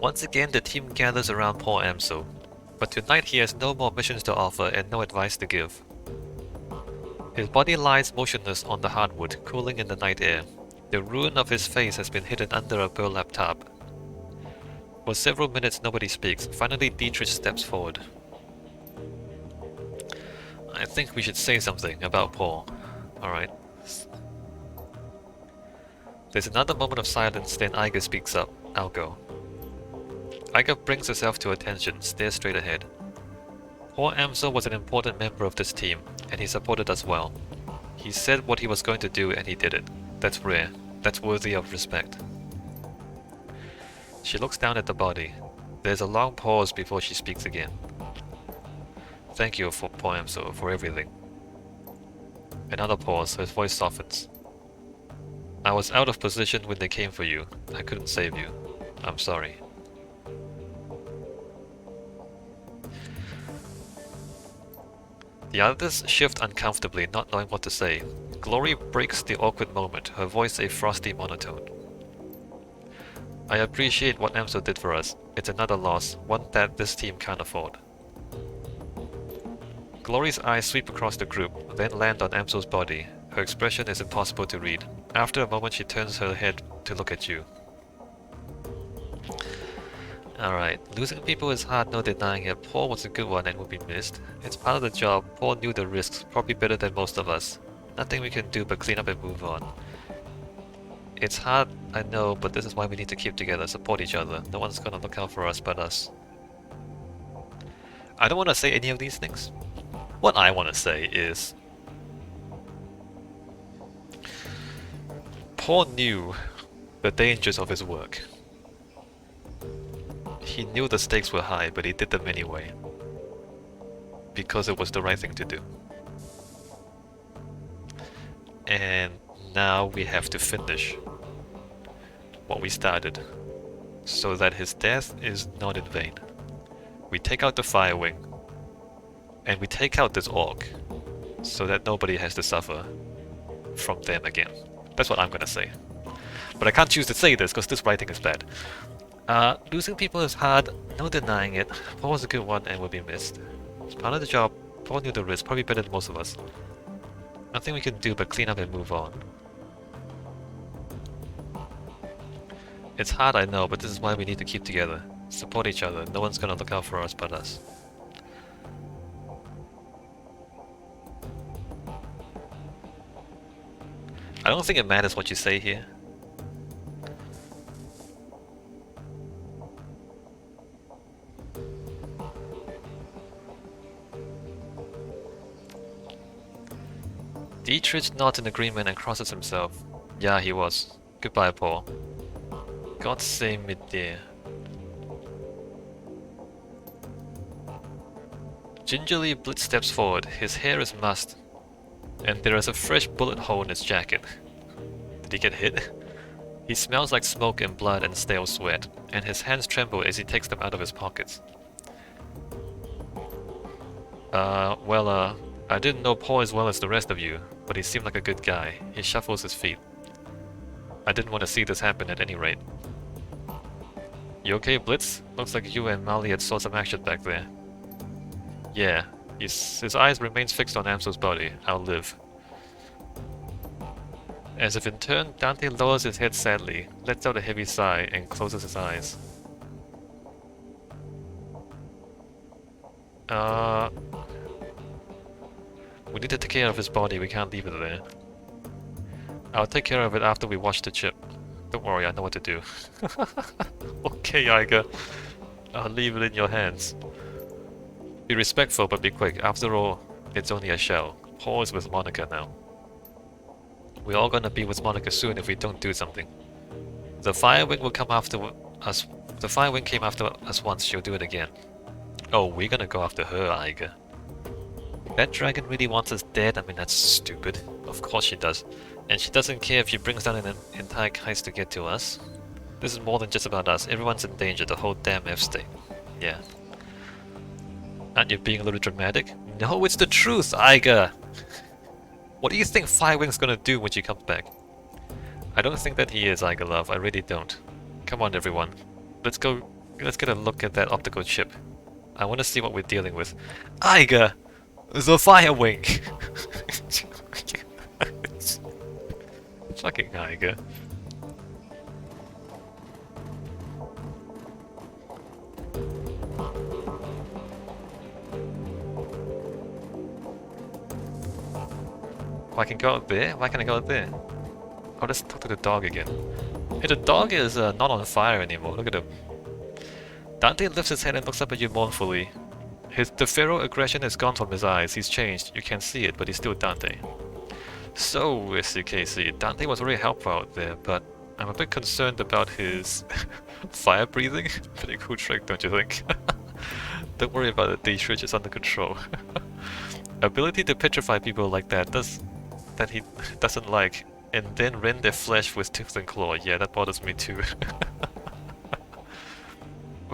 Once again, the team gathers around poor Amso, but tonight he has no more missions to offer and no advice to give. His body lies motionless on the hardwood, cooling in the night air. The ruin of his face has been hidden under a burlap tarp. For several minutes nobody speaks. Finally Dietrich steps forward. I think we should say something about Paul. Alright. There's another moment of silence, then Iga speaks up. I'll go. Iga brings herself to attention, stares straight ahead. Poor Amso was an important member of this team, and he supported us well. He said what he was going to do and he did it. That's rare. That's worthy of respect. She looks down at the body. There's a long pause before she speaks again. Thank you for poor Amso, for everything. Another pause, her voice softens. I was out of position when they came for you. I couldn't save you. I'm sorry. The others shift uncomfortably, not knowing what to say. Glory breaks the awkward moment, her voice a frosty monotone. I appreciate what Amso did for us. It's another loss, one that this team can't afford. Glory's eyes sweep across the group, then land on Amso's body. Her expression is impossible to read. After a moment she turns her head to look at you. Alright, losing people is hard, no denying it. Paul was a good one and will be missed. It's part of the job. Paul knew the risks, probably better than most of us. Nothing we can do but clean up and move on. It's hard, I know, but this is why we need to keep together, support each other. No one's gonna look out for us but us. I don't want to say any of these things. What I want to say is... Paul knew the dangers of his work. He knew the stakes were high, but he did them anyway. Because it was the right thing to do. And now we have to finish what we started, so that his death is not in vain. We take out the Fire Wing, and we take out this Orc, so that nobody has to suffer from them again. That's what I'm gonna say. But I can't choose to say this, because this writing is bad. Losing people is hard, no denying it. Paul was a good one and will be missed. It's part of the job. Paul knew the risk, probably better than most of us. Nothing we can do but clean up and move on. It's hard, I know, but this is why we need to keep together. Support each other. No one's gonna look out for us but us. I don't think it matters what you say here. Dietrich nods in agreement and crosses himself. Yeah, he was. Goodbye, Paul. God save me, dear. Gingerly, Blitz steps forward. His hair is mussed, and there is a fresh bullet hole in his jacket. Did he get hit? He smells like smoke and blood and stale sweat, and his hands tremble as he takes them out of his pockets. I didn't know Paul as well as the rest of you, but he seemed like a good guy. He shuffles his feet. I didn't want to see this happen at any rate. You okay, Blitz? Looks like you and Mali had saw some action back there. Yeah, his eyes remains fixed on Amso's body. I'll live. As if in turn, Dante lowers his head sadly, lets out a heavy sigh, and closes his eyes. We need to take care of his body, we can't leave it there. I'll take care of it after we wash the chip. Don't worry, I know what to do. Okay, Iga. I'll leave it in your hands. Be respectful, but be quick. After all, it's only a shell. Paul is with Monica now. We're all gonna be with Monica soon if we don't do something. The Fire Wing will come after us. The Fire Wing came after us once, she'll do it again. Oh, we're gonna go after her, Iga. That dragon really wants us dead? I mean, that's stupid. Of course she does. And she doesn't care if she brings down an entire heist to get to us. This is more than just about us. Everyone's in danger, the whole damn F-state. Yeah. Aren't you being a little dramatic? No, it's the truth, Iga! What do you think Firewing's gonna do when she comes back? I don't think that he is, Iga love. I really don't. Come on, everyone. Let's go Let's get a look at that optical chip. I want to see what we're dealing with. Eiger! The Fire Wing! Fucking Eiger. I can go out there? Why can't I go out there? Oh, let's talk to the dog again. Hey, the dog is not on fire anymore. Look at him. Dante lifts his head and looks up at you mournfully. The feral aggression has gone from his eyes. He's changed. You can see it, but he's still Dante. So, as you can see, Dante was very helpful out there, but I'm a bit concerned about his fire breathing. Pretty cool trick, don't you think? Don't worry about it, Dietrich is under control. Ability to petrify people like that he doesn't like, and then rend their flesh with tooth and claw. Yeah, that bothers me too.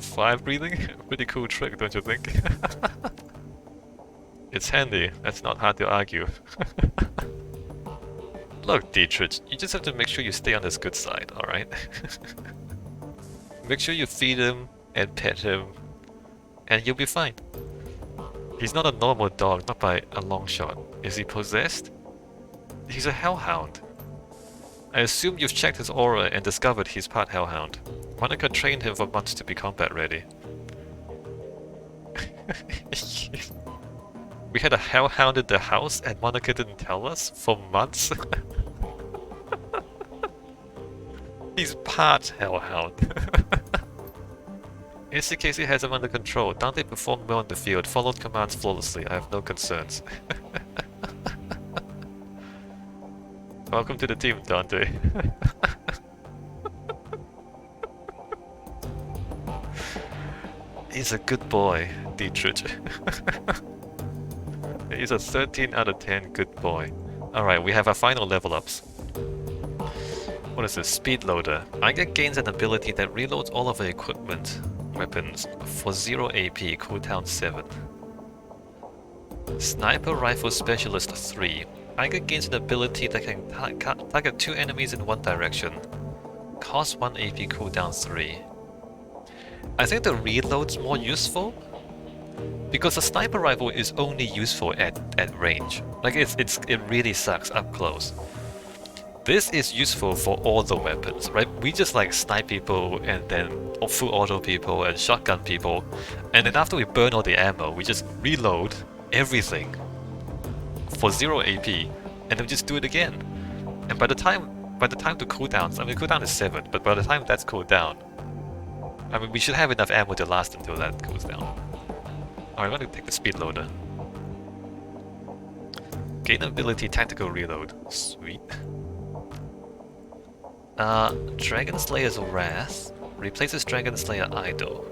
Fire breathing? Pretty cool trick, don't you think? It's handy, that's not hard to argue. Look, Dietrich, you just have to make sure you stay on his good side, alright? Make sure you feed him and pet him, and you'll be fine. He's not a normal dog, not by a long shot. Is he possessed? He's a hellhound. I assume you've checked his aura and discovered he's part hellhound. Monica trained him for months to be combat ready. We had a hellhound in the house and Monica didn't tell us for months? He's part hellhound. SCKC has him under control. Dante performed well in the field, followed commands flawlessly. I have no concerns. Welcome to the team, Dante. He's a good boy, Dietrich. He's a 13 out of 10 good boy. Alright, we have our final level ups. What is this? Speed loader. Eiger gains an ability that reloads all of her equipment, weapons, for 0 AP, cooldown 7. Sniper Rifle Specialist 3. Eiger gains an ability that can target 2 enemies in one direction. Cost 1 AP, cooldown 3. I think the reload's more useful, because the sniper rifle is only useful at range. Like it really sucks up close. This is useful for all the weapons, right? We just like snipe people and then full auto people and shotgun people, and then after we burn all the ammo, we just reload everything for 0 AP, and then just do it again. And by the time to cooldowns, I mean cooldown is 7, but by the time that's cooled down, I mean we should have enough ammo to last until that cools down. Alright, I'm gonna take the speed loader. Gain ability tactical reload. Sweet. Dragon Slayer's Wrath replaces Dragon Slayer Idol.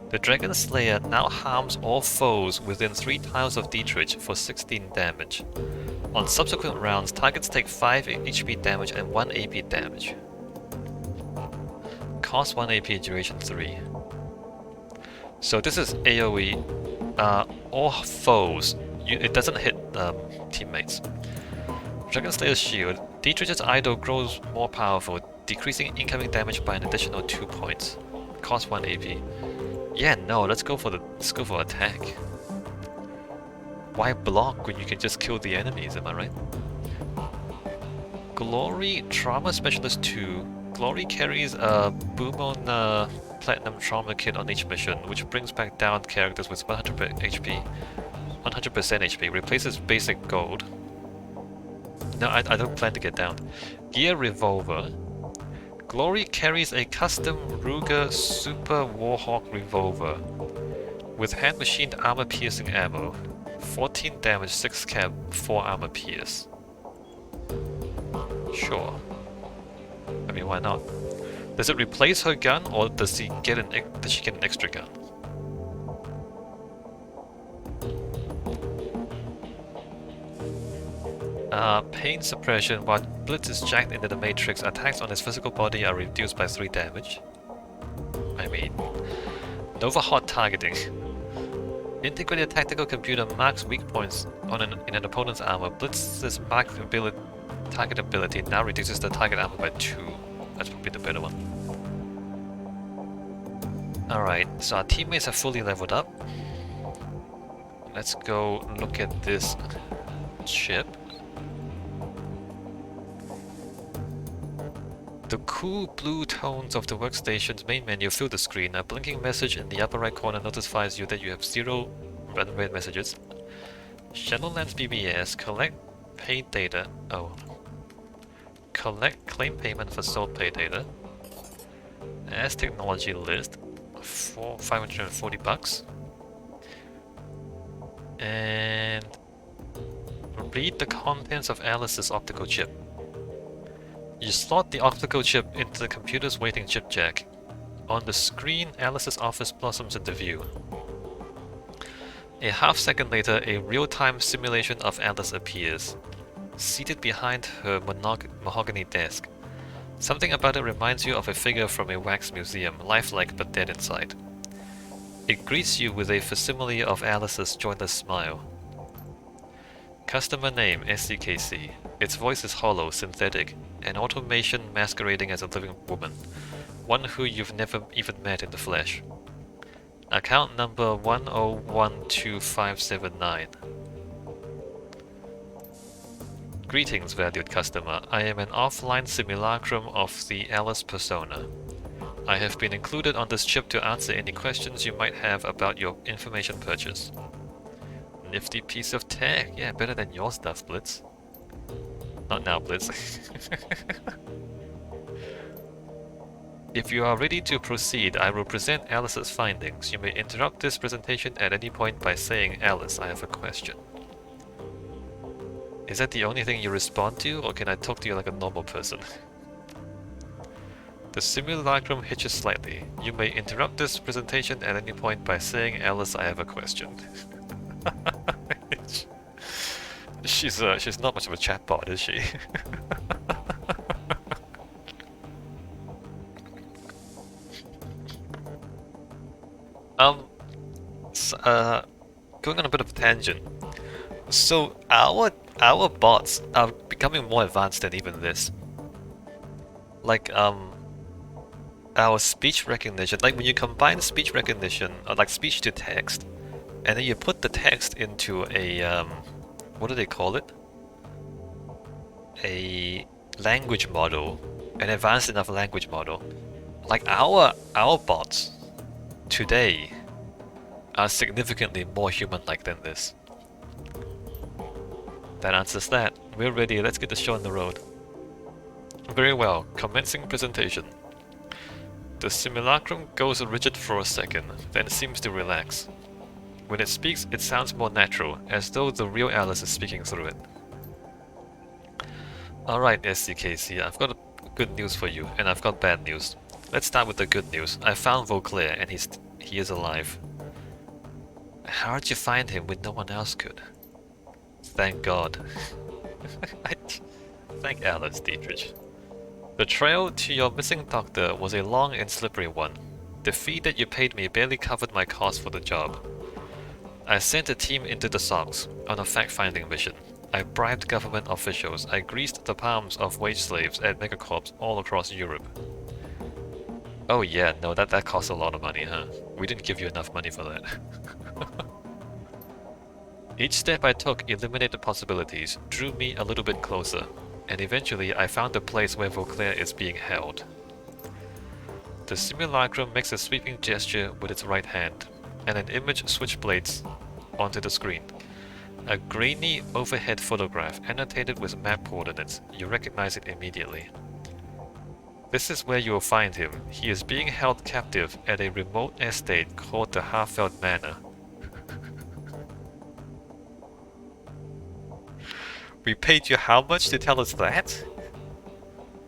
The Dragon Slayer now harms all foes within 3 tiles of Dietrich for 16 damage. On subsequent rounds, targets take 5 HP damage and 1 AP damage. Cost 1 AP, duration 3. So this is AoE. All foes. It doesn't hit teammates. Dragon Slayer's Shield. Dietrich's Idol grows more powerful, decreasing incoming damage by an additional 2 points. Cost 1 AP. Yeah, no, let's go for attack. Why block when you can just kill the enemies, am I right? Glory Trauma Specialist 2. Glory carries a Boomon Platinum Trauma Kit on each mission, which brings back down characters with 100% HP, replaces basic gold. No, I don't plan to get down. Gear Revolver. Glory carries a custom Ruger Super Warhawk Revolver with hand-machined armor-piercing ammo. 14 damage, 6 cap, 4 armor pierce. Sure. I mean, why not? Does it replace her gun, or does she get an extra gun? Pain suppression. While Blitz is jacked into the Matrix, attacks on his physical body are reduced by 3 damage. I mean, Nova Hot targeting. Integrated tactical computer marks weak points in an opponent's armor. Blitz's marked target ability now reduces the target armor by 2. That's probably the better one. Alright, so our teammates are fully leveled up. Let's go look at this ship. The cool blue tones of the workstation's main menu fill the screen. A blinking message in the upper right corner notifies you that you have 0 unread messages. Shadowrun's BBS, collect paid data. Oh. Collect claim payment for sold pay data. As technology list for 540 bucks. And read the contents of Alice's optical chip. You slot the optical chip into the computer's waiting chip jack. On the screen, Alice's office blossoms into view. A half-second later, a real-time simulation of Alice appears, seated behind her mahogany desk. Something about it reminds you of a figure from a wax museum, lifelike but dead inside. It greets you with a facsimile of Alice's joyless smile. Customer name SCKC. Its voice is hollow, synthetic, an automation masquerading as a living woman, one who you've never even met in the flesh. Account number 1012579. Greetings, valued customer. I am an offline simulacrum of the Alice persona. I have been included on this chip to answer any questions you might have about your information purchase. Nifty piece of tech. Yeah, better than your stuff, Blitz. Not now, Blitz. If you are ready to proceed, I will present Alice's findings. You may interrupt this presentation at any point by saying, Alice, I have a question. Is that the only thing you respond to, or can I talk to you like a normal person? The simulacrum hitches slightly. You may interrupt this presentation at any point by saying, Alice, I have a question. She's not much of a chatbot, is she? Going on a bit of a tangent. So our bots are becoming more advanced than even this. Like our speech recognition, like when you combine speech recognition or like speech to text, and then you put the text into a what do they call it? A language model, an advanced enough language model. Like our bots today are significantly more human-like than this. That answers that. We're ready, let's get the show on the road. Very well, commencing presentation. The simulacrum goes rigid for a second, then seems to relax. When it speaks, it sounds more natural, as though the real Alice is speaking through it. Alright, SCKC, I've got good news for you, and I've got bad news. Let's start with the good news. I found Vauclair, and he is alive. How did you find him when no one else could? Thank God. Thank Alice, Dietrich. The trail to your missing doctor was a long and slippery one. The fee that you paid me barely covered my cost for the job. I sent a team into the SOCs on a fact-finding mission. I bribed government officials. I greased the palms of wage slaves at megacorps all across Europe. Oh yeah, no, that costs a lot of money, huh? We didn't give you enough money for that. Each step I took eliminated possibilities, drew me a little bit closer, and eventually I found the place where Vauclair is being held. The simulacrum makes a sweeping gesture with its right hand, and an image switchblades onto the screen. A grainy overhead photograph annotated with map coordinates. You recognize it immediately. This is where you will find him. He is being held captive at a remote estate called the Harfeld Manor. We paid you how much to tell us that?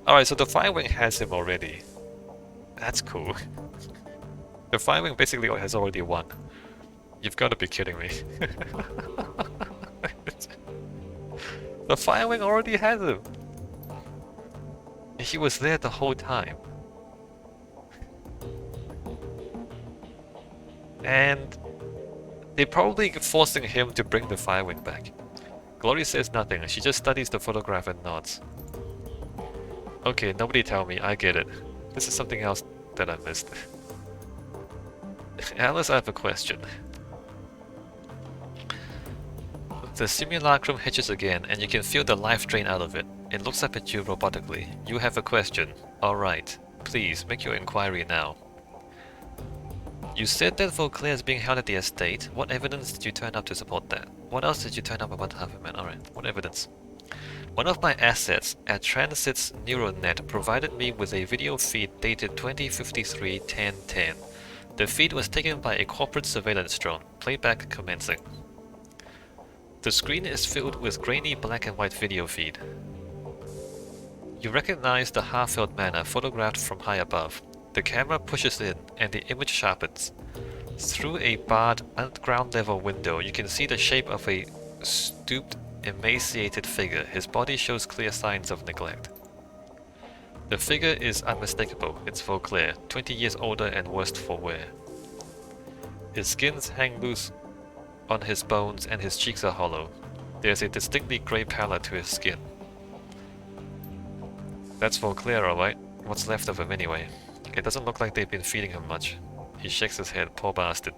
Alright, so the Firewing has him already. That's cool. The Firewing basically has already won. You've got to be kidding me. The Firewing already has him. He was there the whole time. And they're probably forcing him to bring the Firewing back. Glory says nothing, she just studies the photograph and nods. Okay, nobody tell me, I get it. This is something else that I missed. Alice, I have a question. The simulacrum hitches again, and you can feel the life drain out of it. It looks up at you robotically. You have a question. Alright. Please, make your inquiry now. You said that Vauclair is being held at the estate. What evidence did you turn up to support that? What else did you turn up about half a man? Alright, what evidence? One of my assets, a Transit's neural net, provided me with a video feed dated 2053-1010. The feed was taken by a corporate surveillance drone. Playback commencing. The screen is filled with grainy black and white video feed. You recognize the half-filled manor photographed from high above. The camera pushes in, and the image sharpens. Through a barred ground-level window, you can see the shape of a stooped, emaciated figure. His body shows clear signs of neglect. The figure is unmistakable. It's Vauclair, 20 years older and worse for wear. His skins hang loose on his bones and his cheeks are hollow. There's a distinctly grey pallor to his skin. That's Vauclair, alright. What's left of him anyway? It doesn't look like they've been feeding him much. He shakes his head, poor bastard.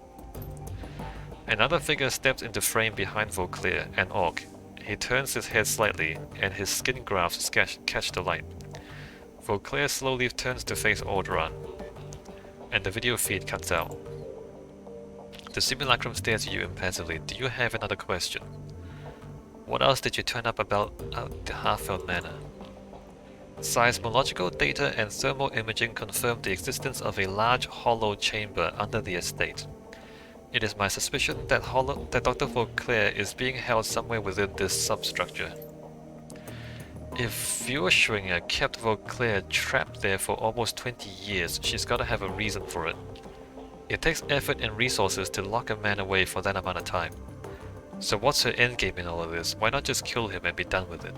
Another figure steps into frame behind Vauclair, an orc. He turns his head slightly, and his skin grafts catch the light. Vauclair slowly turns to face Audran, and the video feed cuts out. The simulacrum stares at you impassively. Do you have another question? What else did you turn up about the half-filled manor? Seismological data and thermal imaging confirm the existence of a large hollow chamber under the estate. It is my suspicion that Dr. Vauclair is being held somewhere within this substructure. If Viewershringer kept Vauclair trapped there for almost 20 years, she's gotta have a reason for it. It takes effort and resources to lock a man away for that amount of time. So what's her endgame in all of this? Why not just kill him and be done with it?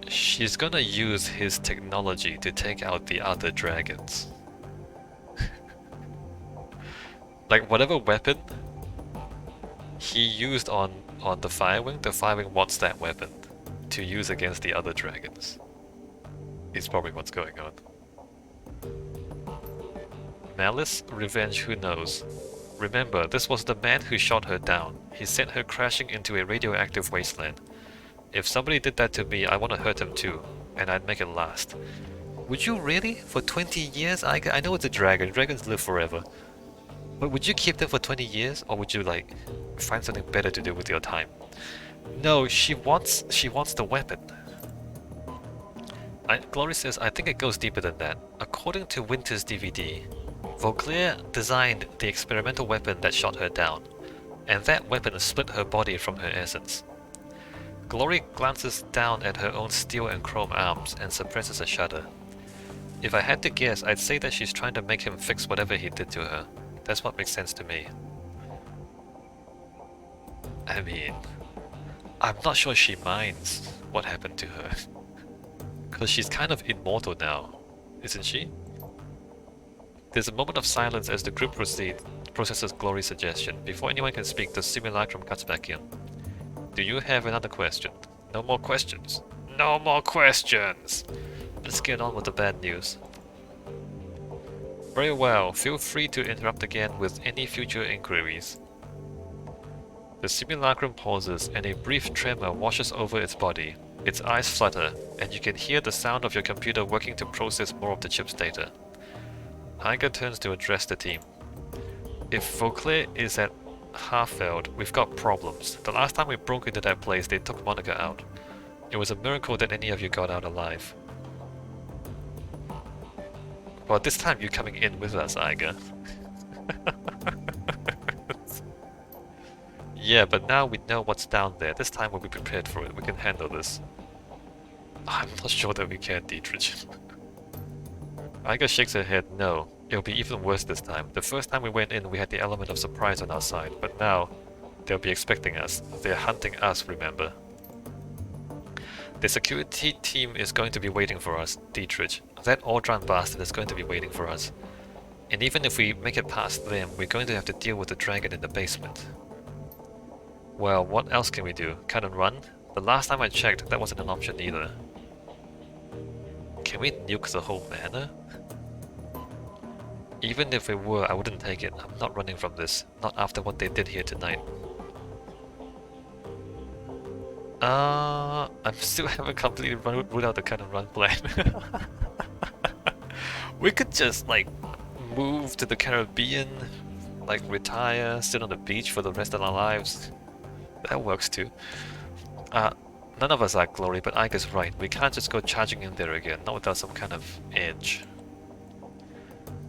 She's gonna use his technology to take out the other dragons. Like whatever weapon he used on the Firewing wants that weapon to use against the other dragons. Is probably what's going on. Malice? Revenge? Who knows? Remember, this was the man who shot her down. He sent her crashing into a radioactive wasteland. If somebody did that to me, I want to hurt him too, and I'd make it last. Would you really? For 20 years? I know it's a dragon. Dragons live forever. But would you keep them for 20 years, or would you, like, find something better to do with your time? No, she wants the weapon. Glory says, I think it goes deeper than that. According to Winter's DVD, Vauclair designed the experimental weapon that shot her down, and that weapon split her body from her essence. Glory glances down at her own steel and chrome arms and suppresses a shudder. If I had to guess, I'd say that she's trying to make him fix whatever he did to her. That's what makes sense to me. I mean, I'm not sure she minds what happened to her. Because she's kind of immortal now, isn't she? There's a moment of silence as the group processes Glory's suggestion. Before anyone can speak, the simulacrum cuts back in. Do you have another question? No more questions. No more questions! Let's get on with the bad news. Very well, feel free to interrupt again with any future inquiries. The simulacrum pauses and a brief tremor washes over its body. Its eyes flutter, and you can hear the sound of your computer working to process more of the chip's data. Iger turns to address the team. If Vauclair is at Harfeld, we've got problems. The last time we broke into that place, they took Monica out. It was a miracle that any of you got out alive. Well, this time you're coming in with us, Iger. Yeah, but now we know what's down there. This time we'll be prepared for it. We can handle this. I'm not sure that we can, Dietrich. Iger shakes her head. No, it'll be even worse this time. The first time we went in, we had the element of surprise on our side, but now they'll be expecting us. They're hunting us, remember? The security team is going to be waiting for us, Dietrich. That Audran bastard is going to be waiting for us. And even if we make it past them, we're going to have to deal with the dragon in the basement. Well, what else can we do? Cut and run? The last time I checked, that wasn't an option either. Can we nuke the whole manor? Even if it were, I wouldn't take it. I'm not running from this. Not after what they did here tonight. I'm still haven't completely ruled out the kind of run plan. We could just like move to the Caribbean, like retire, sit on the beach for the rest of our lives. That works too. None of us are glory, but Ike is right. We can't just go charging in there again, not without some kind of edge.